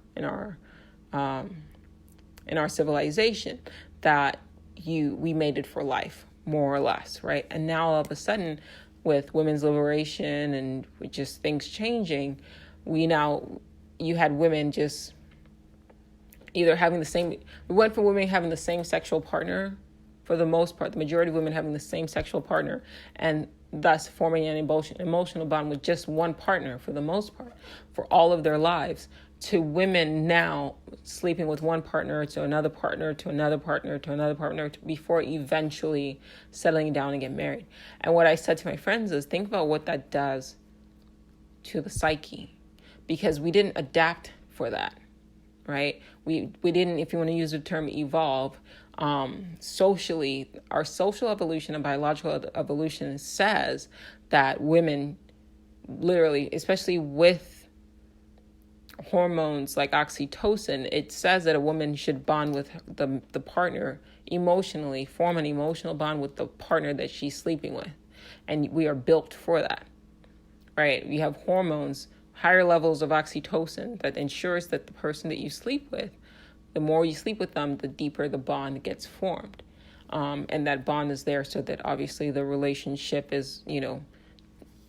Speaker 1: civilization that we made it for life, more or less, right? And now all of a sudden, with women's liberation and just things changing, you had women just either having we went from women having the same sexual partner, for the most part, the majority of women having the same sexual partner, and thus forming an emotional bond with just one partner for the most part for all of their lives, to women now sleeping with one partner to another partner to another partner to another partner before eventually settling down and get married. And what I said to my friends is, think about what that does to the psyche, because we didn't adapt for that, right? We didn't, if you want to use the term evolve, socially, our social evolution and biological evolution says that women literally, especially with hormones like oxytocin, it says that a woman should bond with the partner emotionally, form an emotional bond with the partner that she's sleeping with. And we are built for that, right? We have hormones, higher levels of oxytocin that ensures that the person that you sleep with, the more you sleep with them, the deeper the bond gets formed. And that bond is there so that obviously the relationship is,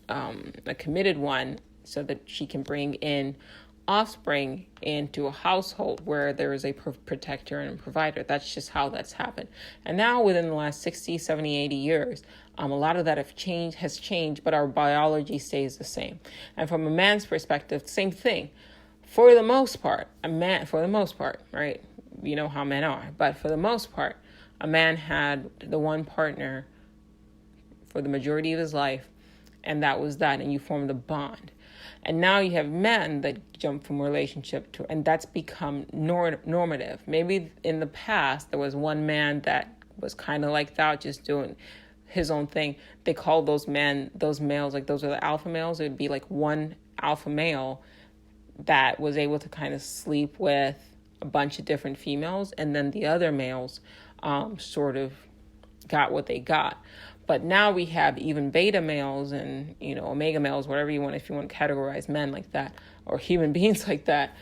Speaker 1: a committed one, so that she can bring in offspring into a household where there is a protector and a provider. That's just how that's happened. And now within the last 60, 70, 80 years, a lot of that has changed, but our biology stays the same. And from a man's perspective, same thing. For the most part, right? You know how men are, but for the most part, a man had the one partner for the majority of his life, and that was that, and you formed a bond. And now you have men that jump from relationship to, and that's become normative. Maybe in the past, there was one man that was kind of like that, just doing his own thing. They called those males, like those are the alpha males. It would be like one alpha male that was able to kind of sleep with a bunch of different females, and then the other males sort of got what they got. But now we have even beta males and, omega males, whatever you want, if you want to categorize men like that or human beings like that,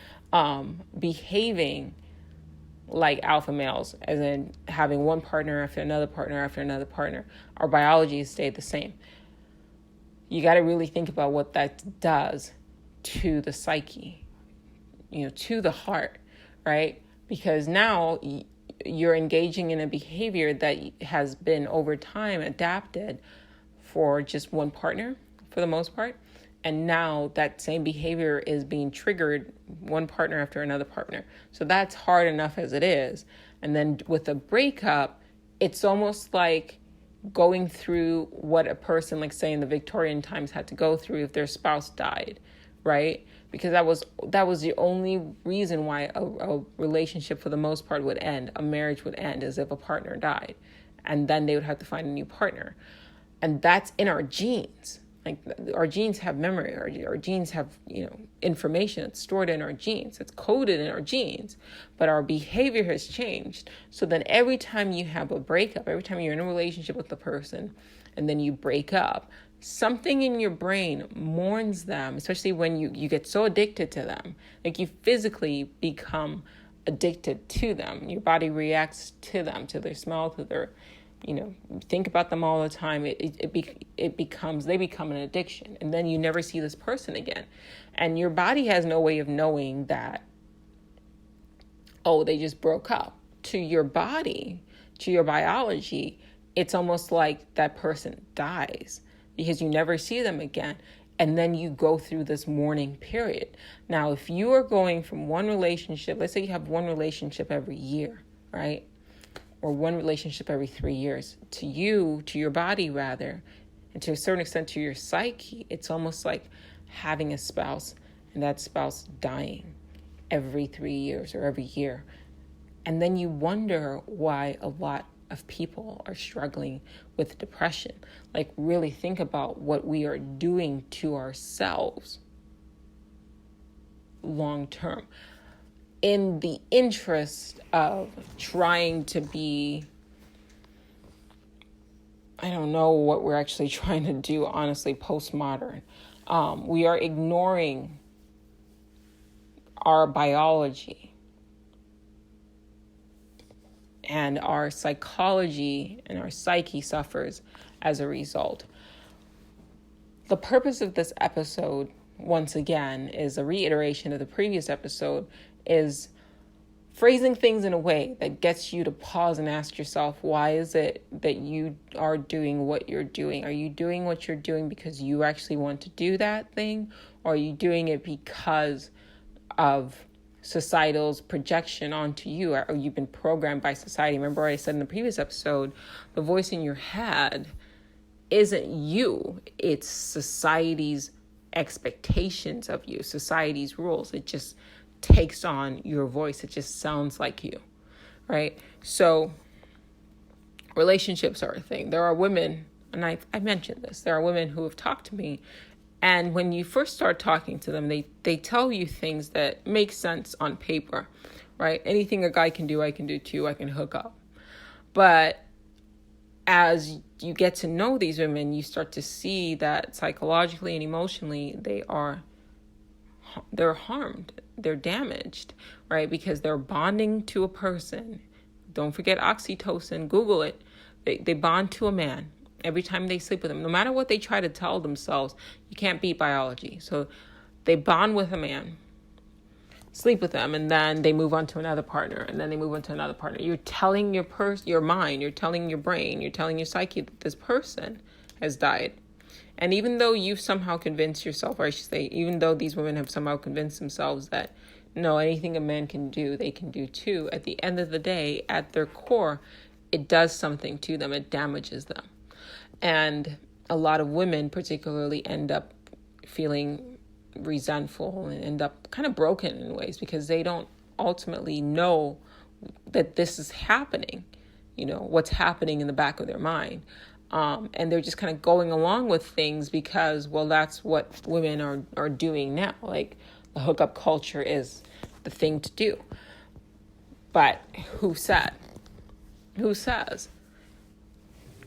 Speaker 1: behaving like alpha males, as in having one partner after another partner after another partner. Our biology has stayed the same. You got to really think about what that does to the psyche, to the heart, right? Because now you're engaging in a behavior that has been over time adapted for just one partner for the most part. And now that same behavior is being triggered one partner after another partner. So that's hard enough as it is. And then with a breakup, it's almost like going through what a person, like say in the Victorian times, had to go through if their spouse died, right? Because that was the only reason why a relationship for the most part would end, a marriage would end, is if a partner died. And then they would have to find a new partner. And that's in our genes. Like our genes have memory, our genes have, information. It's stored in our genes. It's coded in our genes. But our behavior has changed. So then every time you have a breakup, every time you're in a relationship with the person and then you break up, something in your brain mourns them, especially when you get so addicted to them. Like you physically become addicted to them. Your body reacts to them, to their smell, to their, think about them all the time. They become an addiction. And then you never see this person again. And your body has no way of knowing that, they just broke up. To your body, to your biology, it's almost like that person dies, because you never see them again. And then you go through this mourning period. Now, if you are going from one relationship, let's say you have one relationship every year, right? Or one relationship every 3 years. To your body rather, and to a certain extent to your psyche, it's almost like having a spouse and that spouse dying every 3 years or every year. And then you wonder why a lot of people are struggling with depression. Like really think about what we are doing to ourselves long term in the interest of trying to be, I don't know what we're actually trying to do, honestly, postmodern. We are ignoring our biology. And our psychology and our psyche suffers as a result. The purpose of this episode, once again, is a reiteration of the previous episode, is phrasing things in a way that gets you to pause and ask yourself, why is it that you are doing what you're doing? Are you doing what you're doing because you actually want to do that thing? Or are you doing it because of societal's projection onto you? Or you've been programmed by society? Remember what I said in the previous episode, the voice in your head isn't you. It's society's expectations of you, society's rules. It just takes on your voice. It just sounds like you, right? So relationships are a thing. There are women, and I mentioned this, there are women who have talked to me, and when you first start talking to them, they tell you things that make sense on paper, right? Anything a guy can do, I can do too. I can hook up. But as you get to know these women, you start to see that psychologically and emotionally, they're harmed, they're damaged, right? Because they're bonding to a person. Don't forget oxytocin, Google it. They bond to a man every time they sleep with him. No matter what they try to tell themselves, you can't beat biology. So they bond with a man, sleep with them, and then they move on to another partner, and then they move on to another partner. You're telling your mind, you're telling your brain, you're telling your psyche that this person has died. And even though you've somehow convinced yourself, or I should say, even though these women have somehow convinced themselves that, no, anything a man can do, they can do too, at the end of the day, at their core, it does something to them. It damages them. And a lot of women particularly end up feeling resentful and end up kind of broken in ways because they don't ultimately know that this is happening, what's happening in the back of their mind. And they're just kind of going along with things because, well, that's what women are doing now. Like the hookup culture is the thing to do. But who said? Who says?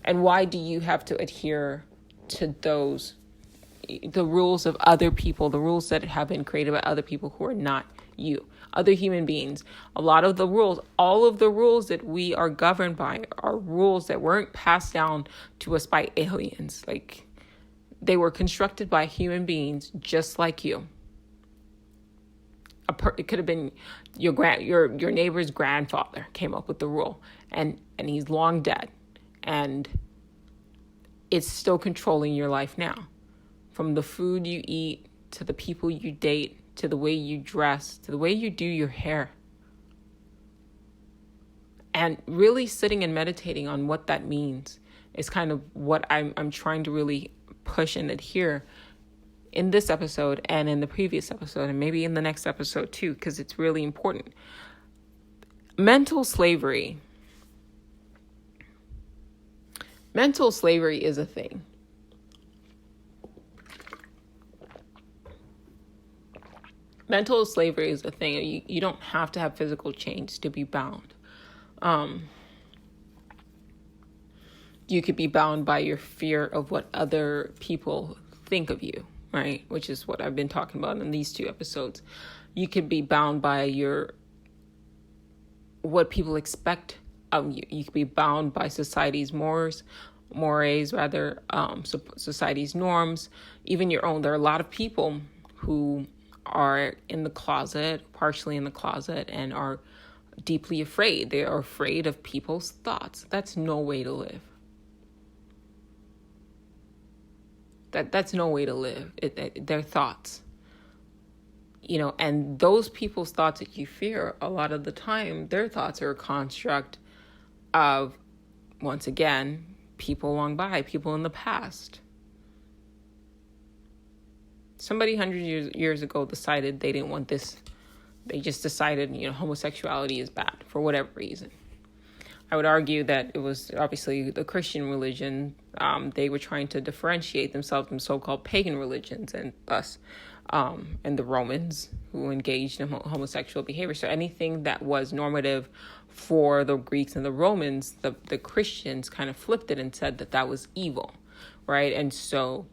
Speaker 1: And why do you have to adhere to the rules of other people, the rules that have been created by other people who are not you, other human beings? A lot of the rules, all of the rules that we are governed by are rules that weren't passed down to us by aliens. Like they were constructed by human beings just like you. It could have been your neighbor's grandfather came up with the rule, and he's long dead, and it's still controlling your life now. From the food you eat, to the people you date, to the way you dress, to the way you do your hair. And really sitting and meditating on what that means is kind of what I'm trying to really push and adhere in this episode and in the previous episode, and maybe in the next episode too, because it's really important. Mental slavery. Mental slavery is a thing. Mental slavery is a thing. You don't have to have physical chains to be bound. You could be bound by your fear of what other people think of you, right? Which is what I've been talking about in these two episodes. You could be bound by what people expect of you. You could be bound by society's society's norms, even your own. There are a lot of people who are in the closet, partially in the closet, and are deeply afraid. They are afraid of people's thoughts. That's no way to live. That's no way to live. Their thoughts. And those people's thoughts that you fear, a lot of the time, their thoughts are a construct of, once again, people long by, people in the past. Somebody 100 years ago decided they didn't want this. They just decided, homosexuality is bad for whatever reason. I would argue that it was obviously the Christian religion. They were trying to differentiate themselves from so-called pagan religions, and thus, and the Romans who engaged in homosexual behavior. So anything that was normative for the Greeks and the Romans, the Christians kind of flipped it and said that was evil, right? And so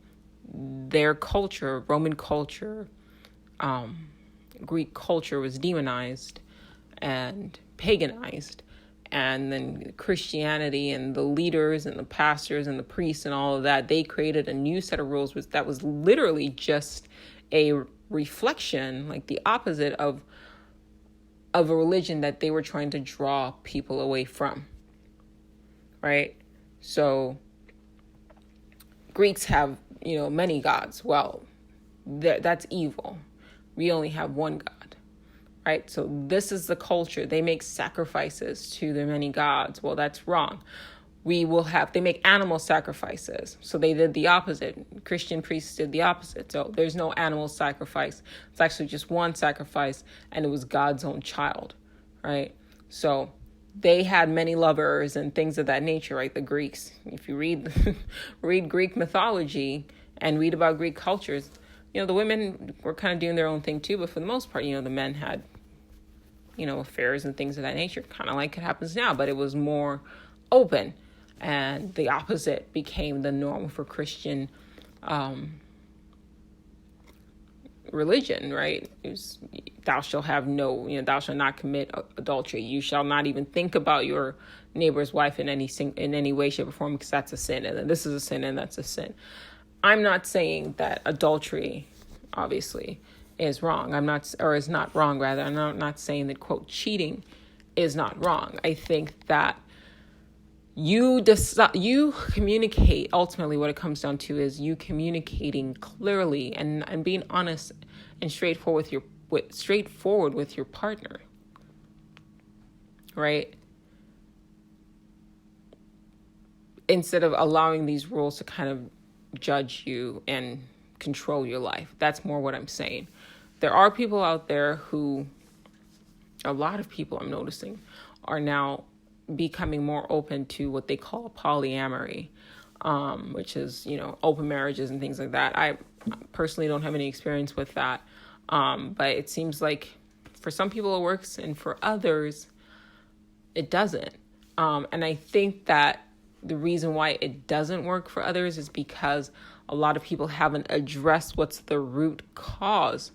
Speaker 1: their culture, Roman culture, Greek culture was demonized and paganized. And then Christianity and the leaders and the pastors and the priests and all of that, they created a new set of rules that was literally just a reflection, like the opposite of of a religion that they were trying to draw people away from, right? So Greeks have, many gods. Well, that's evil. We only have one God, right? So this is the culture. They make sacrifices to the many gods. Well, that's wrong. They make animal sacrifices. So they did the opposite. Christian priests did the opposite. So there's no animal sacrifice. It's actually just one sacrifice, and it was God's own child, right? So they had many lovers and things of that nature, right? The Greeks. If you read Greek mythology and read about Greek cultures, the women were kind of doing their own thing too, but for the most part, the men had, affairs and things of that nature, kind of like it happens now, but it was more open. And the opposite became the norm for Christian religion, right? It was, thou shalt not commit adultery. You shall not even think about your neighbor's wife in any way, shape, or form, because that's a sin, and then this is a sin, and that's a sin. I'm not saying that adultery, obviously, is wrong. Is not wrong, rather. I'm not saying that, quote, cheating is not wrong. I think that you communicate. Ultimately, what it comes down to is you communicating clearly and being honest and straightforward with your partner, right? Instead of allowing these rules to kind of judge you and control your life. That's more what I'm saying. There are people out there a lot of people I'm noticing, are now becoming more open to what they call polyamory, which is, open marriages and things like that. I personally don't have any experience with that. But it seems like for some people it works and for others it doesn't. And I think that the reason why it doesn't work for others is because a lot of people haven't addressed what's the root cause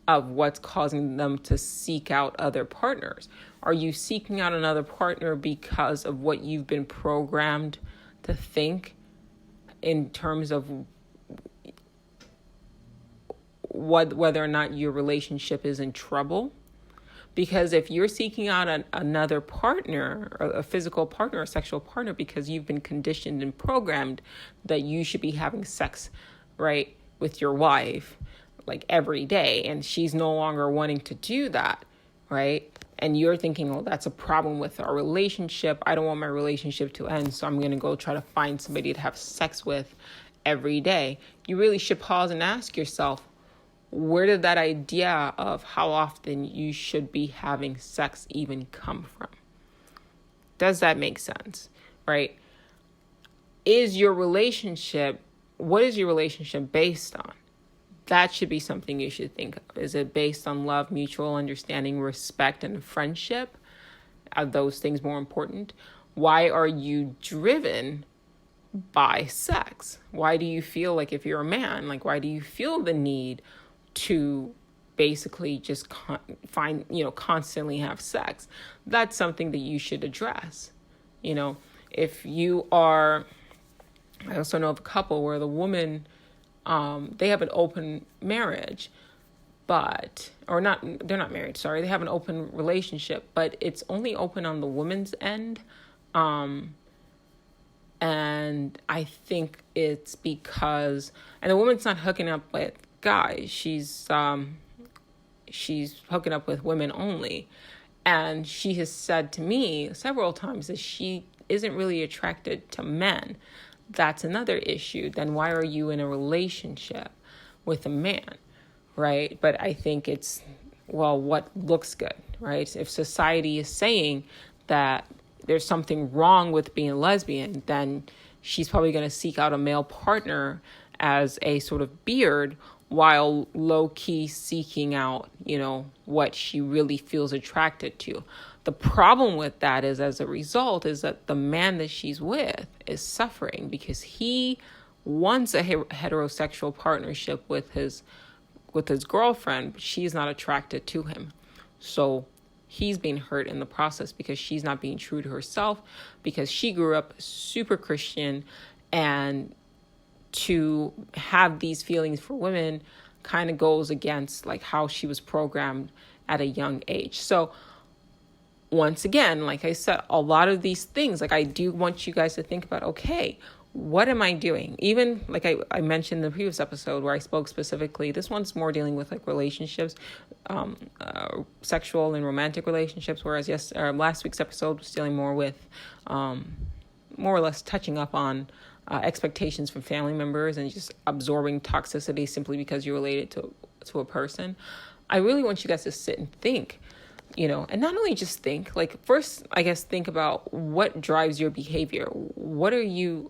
Speaker 1: of what's causing them to seek out other partners. Are you seeking out another partner because of what you've been programmed to think in terms of whether or not your relationship is in trouble? Because if you're seeking out another partner, or a physical partner, or a sexual partner, because you've been conditioned and programmed that you should be having sex, right, with your wife, like every day, and she's no longer wanting to do that, right? And you're thinking, well, that's a problem with our relationship. I don't want my relationship to end, so I'm going to go try to find somebody to have sex with every day. You really should pause and ask yourself, where did that idea of how often you should be having sex even come from? Does that make sense, right? What is your relationship based on? That should be something you should think of. Is it based on love, mutual understanding, respect, and friendship? Are those things more important? Why are you driven by sex? Why do you feel like, if you're a man, why do you feel the need to basically just constantly have sex? That's something that you should address. If you are, I also know of a couple where the woman, they have an open marriage, they're not married, sorry. They have an open relationship, but it's only open on the woman's end. And I think it's because, and the woman's not hooking up with guys. She's hooking up with women only. And she has said to me several times that she isn't really attracted to men. That's another issue. Then why are you in a relationship with a man, right? But I think it's, what looks good, right? If society is saying that there's something wrong with being lesbian, then she's probably going to seek out a male partner as a sort of beard, while low-key seeking out, what she really feels attracted to. The problem with that is, as a result, is that the man that she's with is suffering because he wants a heterosexual partnership with his girlfriend, but she's not attracted to him. So he's being hurt in the process because she's not being true to herself, because she grew up super Christian, and to have these feelings for women kind of goes against how she was programmed at a young age. So once again, like I said, a lot of these things, like I do want you guys to think about, okay, what am I doing? Even like I mentioned in the previous episode where I spoke specifically, this one's more dealing with like relationships, sexual and romantic relationships, whereas last week's episode was dealing more with more or less touching up on expectations from family members and just absorbing toxicity simply because you're related to a person. I really want you guys to sit and think, and not only just think, like first, I guess, think about what drives your behavior.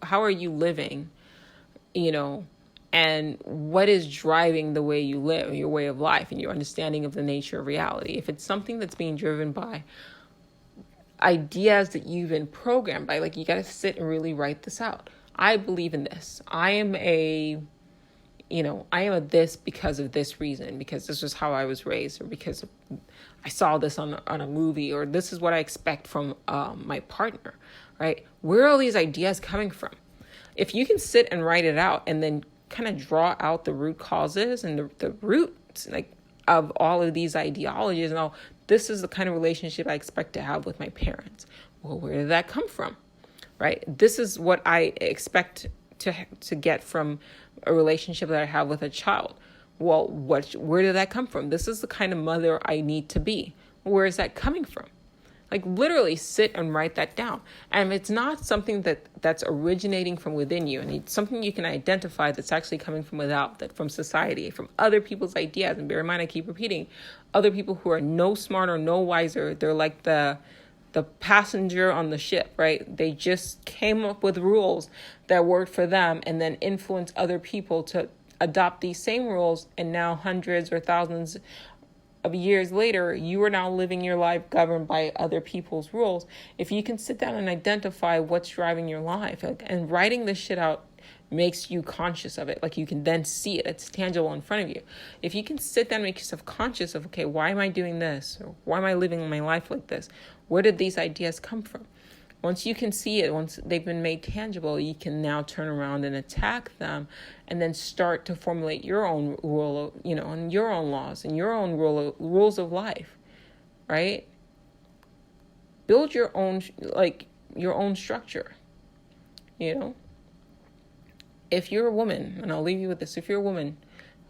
Speaker 1: How are you living, and what is driving the way you live, your way of life and your understanding of the nature of reality. If it's something that's being driven by ideas that you've been programmed by, like you got to sit and really write this out. I believe in this. I am a this because of this reason, because this is how I was raised, or because I saw this on a movie, or this is what I expect from my partner, right? Where are all these ideas coming from? If you can sit and write it out and then kind of draw out the root causes and the roots like of all of these ideologies, and this is the kind of relationship I expect to have with my parents. Well, where did that come from? Right? This is what I expect to get from a relationship that I have with a child. Well, where did that come from? This is the kind of mother I need to be. Where is that coming from? Like literally sit and write that down. And if it's not something that's originating from within you, and it's something you can identify that's actually coming from without, that from society, from other people's ideas, and bear in mind, I keep repeating, other people who are no smarter, no wiser, they're like the passenger on the ship, right? They just came up with rules that worked for them and then influence other people to adopt these same rules. And now hundreds or thousands of years later, you are now living your life governed by other people's rules. If you can sit down and identify what's driving your life, and writing this shit out makes you conscious of it. Like you can then see it. It's tangible in front of you. If you can sit down and make yourself conscious of, okay, why am I doing this? Or why am I living my life like this? Where did these ideas come from? Once you can see it, once they've been made tangible, you can now turn around and attack them and then start to formulate your own rule, and your own laws and your own rules of life, right? Build your own structure, If you're a woman, and I'll leave you with this, if you're a woman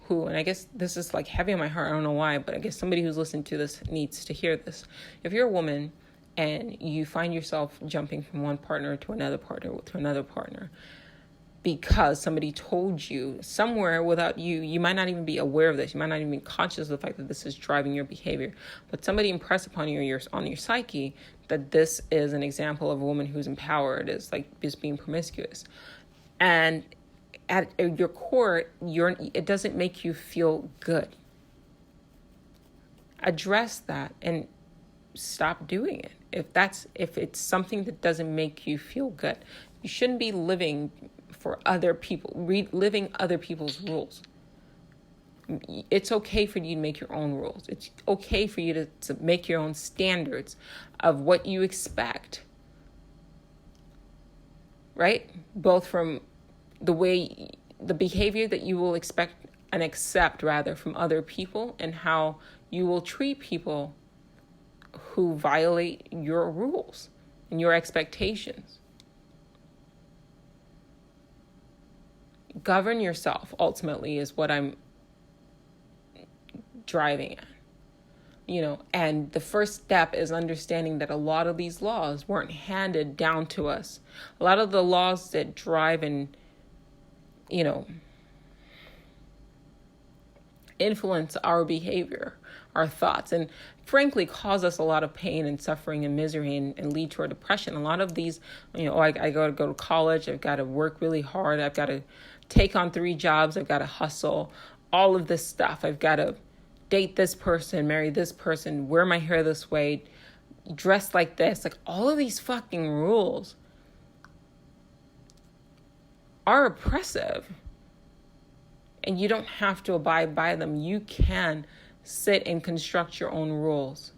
Speaker 1: who, and I guess this is like heavy on my heart, I don't know why, but I guess somebody who's listening to this needs to hear this. If you're a woman and you find yourself jumping from one partner to another partner because somebody told you somewhere without you might not even be aware of this, you might not even be conscious of the fact that this is driving your behavior, but somebody impressed upon you on your psyche that this is an example of a woman who's empowered, is like just being promiscuous. And at your core, it doesn't make you feel good. Address that and stop doing it. If it's something that doesn't make you feel good, you shouldn't be living for other people, living other people's rules. It's okay for you to make your own rules. It's okay for you to make your own standards of what you expect, right? Both from the behavior that you will expect and accept rather from other people, and how you will treat people who violate your rules and your expectations. Govern yourself, ultimately, is what I'm driving at. And the first step is understanding that a lot of these laws weren't handed down to us. A lot of the laws that drive and influence our behavior, our thoughts, and frankly cause us a lot of pain and suffering and misery and lead to our depression. A lot of these, I got to go to college, I've got to work really hard, I've got to take on 3 jobs, I've got to hustle, all of this stuff. I've got to date this person, marry this person, wear my hair this way, dress like this. Like all of these fucking rules are oppressive, and you don't have to abide by them. You can sit and construct your own rules.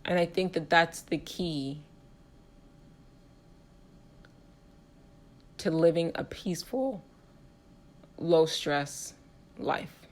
Speaker 1: And I think that that's the key to living a peaceful, low stress life.